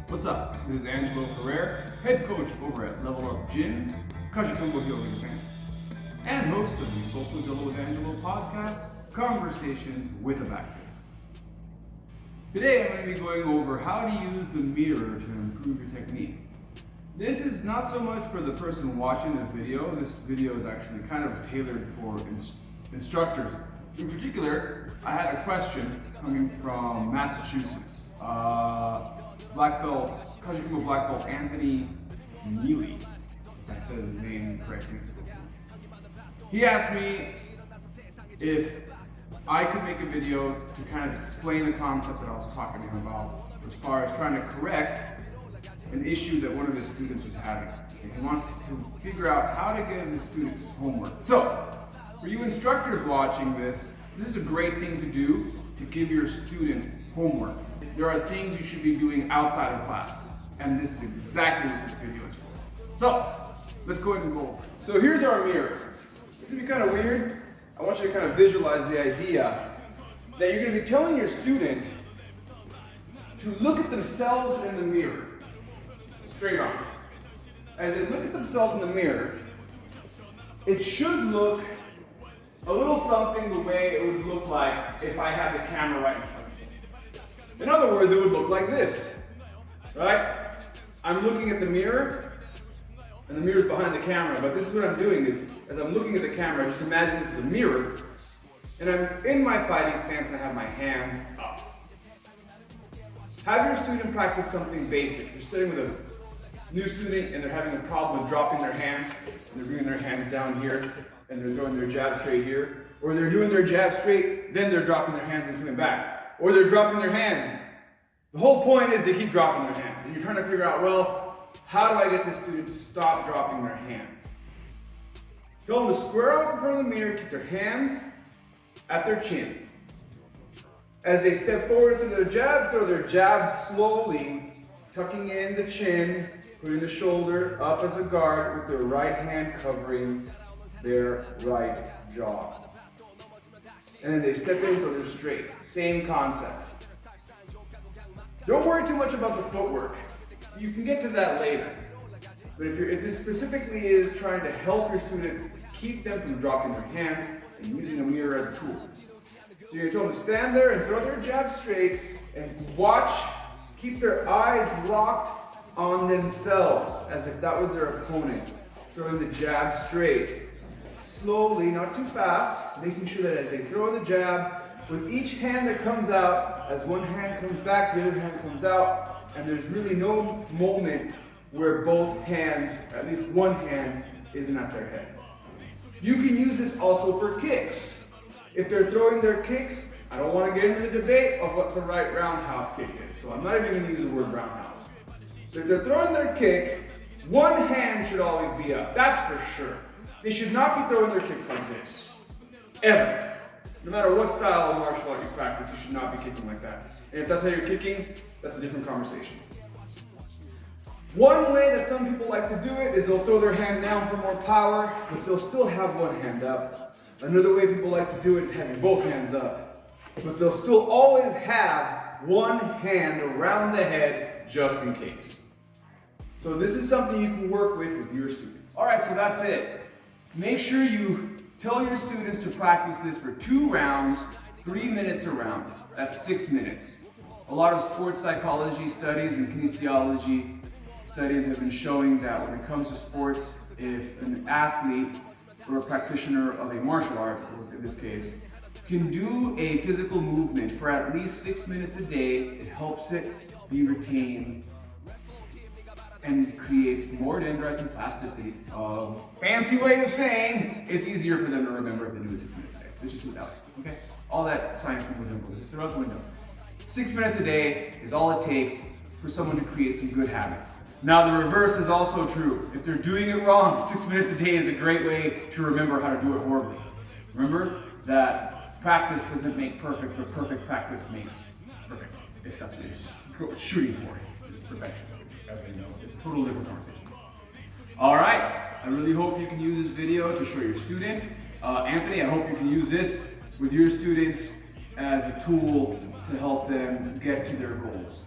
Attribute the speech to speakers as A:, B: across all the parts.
A: What's up? This is Angelo Ferrer, head coach over at Level Up Gym, Kajukenbo here in Japan, and host of the Social Gelo with Angelo podcast, Conversations with a Backlist. Today I'm going to be going over how to use the mirror to improve your technique. This is not so much for the person watching this video. This video is actually kind of tailored for instructors. In particular, I had a question coming from Massachusetts. Black belt, Kajukenbo black belt Anthony Neely, if I said his name correctly. He asked me if I could make a video to kind of explain the concept that I was talking to him about as far as trying to correct an issue that one of his students was having. And he wants to figure out how to give his students homework. So, for you instructors watching this is a great thing to do to give your student homework. There are things you should be doing outside of class, and this is exactly what this video is for. So, let's go ahead and go. So here's our mirror. It's gonna be kind of weird. I want you to kind of visualize the idea that you're gonna be telling your student to look at themselves in the mirror, straight on. As they look at themselves in the mirror, it should look a little something the way it would look like if I had the camera right in front of me. In other words, it would look like this, right? I'm looking at the mirror, and the mirror's behind the camera, but this is what I'm doing is, as I'm looking at the camera, just imagine this is a mirror, and I'm in my fighting stance and I have my hands up. Have your student practice something basic. You're studying with a new student and they're having a problem with dropping their hands, and they're bringing their hands down here, and they're throwing their jab straight here, or they're doing their jab straight, then they're dropping their hands and coming back. Or they're dropping their hands. The whole point is they keep dropping their hands. And you're trying to figure out, well, how do I get this student to stop dropping their hands? Tell them to square off in front of the mirror, keep their hands at their chin. As they step forward through their jab, throw their jab slowly, tucking in the chin, putting the shoulder up as a guard with their right hand covering their right jaw. And then they step in until they're straight. Same concept. Don't worry too much about the footwork. You can get to that later. But if this specifically is trying to help your student keep them from dropping their hands and using a mirror as a tool. So you're going to tell them to stand there and throw their jab straight and watch, keep their eyes locked on themselves as if that was their opponent. Throwing the jab straight. Slowly, not too fast, making sure that as they throw the jab, with each hand that comes out, as one hand comes back, the other hand comes out, and there's really no moment where both hands, at least one hand, isn't at their head. You can use this also for kicks. If they're throwing their kick, I don't want to get into the debate of what the right roundhouse kick is, so I'm not even going to use the word roundhouse. So if they're throwing their kick, one hand should always be up, that's for sure. They should not be throwing their kicks like this, ever. No matter what style of martial art you practice, you should not be kicking like that. And if that's how you're kicking, that's a different conversation. One way that some people like to do it is they'll throw their hand down for more power, but they'll still have one hand up. Another way people like to do it is having both hands up, but they'll still always have one hand around the head just in case. So this is something you can work with your students. All right, so that's it. Make sure you tell your students to practice this for 2 rounds, 3 minutes a round. That's 6 minutes. A lot of sports psychology studies and kinesiology studies have been showing that when it comes to sports, if an athlete or a practitioner of a martial art, in this case, can do a physical movement for at least 6 minutes a day, it helps it be retained and creates more dendrites and plasticity. Fancy way of saying it's easier for them to remember if they do it 6 minutes a day. Let's just do it that way, okay? All that science people do, just throw out the window. 6 minutes a day is all it takes for someone to create some good habits. Now the reverse is also true. If they're doing it wrong, 6 minutes a day is a great way to remember how to do it horribly. Remember that practice doesn't make perfect, but perfect practice makes perfect. If that's what you're shooting for, it's perfection. As we know, it's a total different conversation. All right, I really hope you can use this video to show your student. Anthony, I hope you can use this with your students as a tool to help them get to their goals.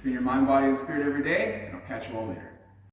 A: Train your mind, body, and spirit every day, and I'll catch you all later.